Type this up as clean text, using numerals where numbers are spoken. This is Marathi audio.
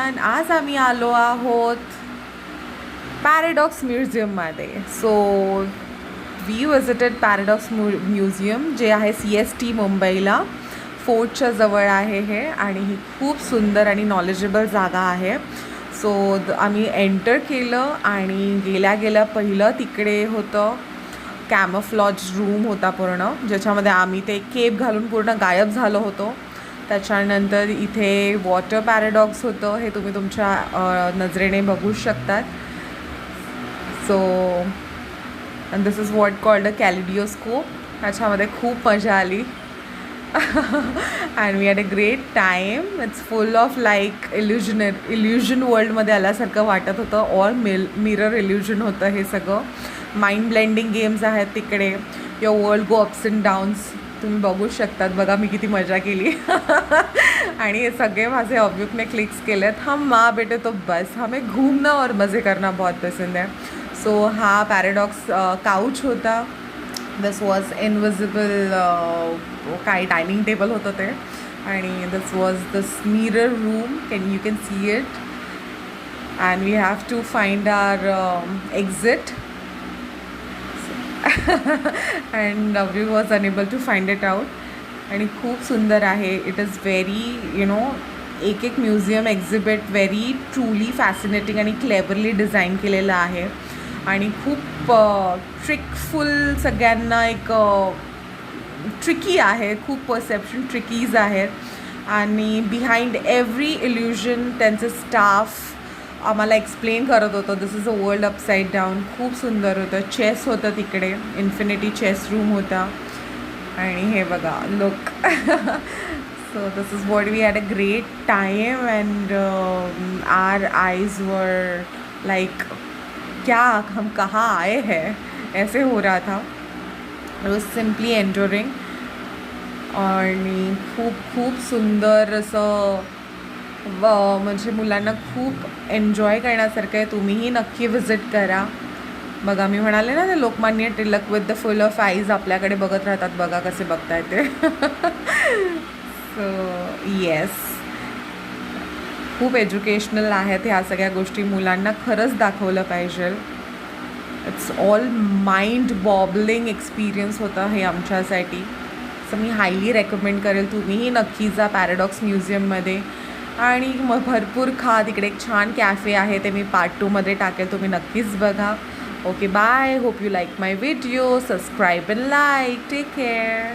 एव्हरीवन, आज आम्ही आलो आहोत पॅराडॉक्स म्युझियममध्ये. So we visited paradox museum, जे आहे CST मुंबईला फोर्टच्या जवळ आहे हे, आणि ही खूप सुंदर आणि नॉलेजेबल जागा आहे. सो आम्ही एंटर केलं आणि गेल्या पहिलं तिकडे होतं कॅमोफ्लॉज रूम होता पूर्ण, ज्याच्यामध्ये आम्ही ते केप घालून पूर्ण गायब झालो होतो. त्याच्यानंतर इथे वॉटर पॅराडॉक्स होतं, हे तुम्ही तुमच्या नजरेने बघू शकतात. So this is what called a kaleidoscope. ह्याच्यामध्ये खूप मजा आली. And we had a great time. It's full of like illusion वर्ल्डमध्ये आल्यासारखं वाटत होतं. ऑल मिरर इल्युजन होतं हे सगळं. माइंड ब्लेंडिंग गेम्स आहेत तिकडे. Your world go ups and downs. तुम्ही बघू शकतात. बघा मी किती मजा केली. आणि हे सगळे माझे अब्यूकने क्लिक्स केलेत. हम माँ बेटे तो बस, हमें घूमना और मज़े करना बहुत पसंद है. सो हा पॅराडॉक्स काउच होता. दिस वॉज इनविजिबल, काय डायनिंग टेबल होतं ते. आणि this was this mirror room. You can see it. And we have to find our exit. And we was unable to find it out. आणि खूप सुंदर आहे. इट इज व्हेरी एक museum exhibit very truly fascinating आणि क्लेवरली डिझाईन केलेलं आहे. आणि खूप ट्रिकफुल, सगळ्यांना एक ट्रिकी आहे. खूप परसेप्शन ट्रिकीज आहेत. आणि बिहाइंड एव्हरी इल्युजन त्यांचं स्टाफ आम्हाला एक्सप्लेन करत होतं. This is a world upside down. खूप सुंदर होतं. चेस होतं तिकडे. इन्फिनिटी चेस रूम होता. आणि हे बघा, look. So this is what we had a great time. And our eyes were like, क्या हम कहाँ आए हैं, ऐसे हो रहा था. It was simply enjoying. आणि खूप सुंदर असं म्हणजे मुलांना खूप एन्जॉय करण्यासारखं आहे. तुम्हीही नक्की व्हिजिट करा. बघा मी म्हणाले ना, ते Lokmanya Tilak with the full of eyes आपल्याकडे बघत राहतात. बघा कसे बघताय ते. सो येस, खूप एज्युकेशनल आहेत ह्या सगळ्या गोष्टी. मुलांना खरंच दाखवलं पाहिजे. It's all mind boggling experience होता हे आमच्यासाठी. सो मी हायली रेकमेंड करेल, तुम्हीही नक्की जा पॅराडॉक्स म्युझियममध्ये. आणि मग भरपूर खा. तिकडे एक छान कॅफे आहे, ते मी पार्ट 2मध्ये टाकेल. तुम्ही नक्कीच बघा. Okay, bye. Hope you like my video. Subscribe and like. Take care.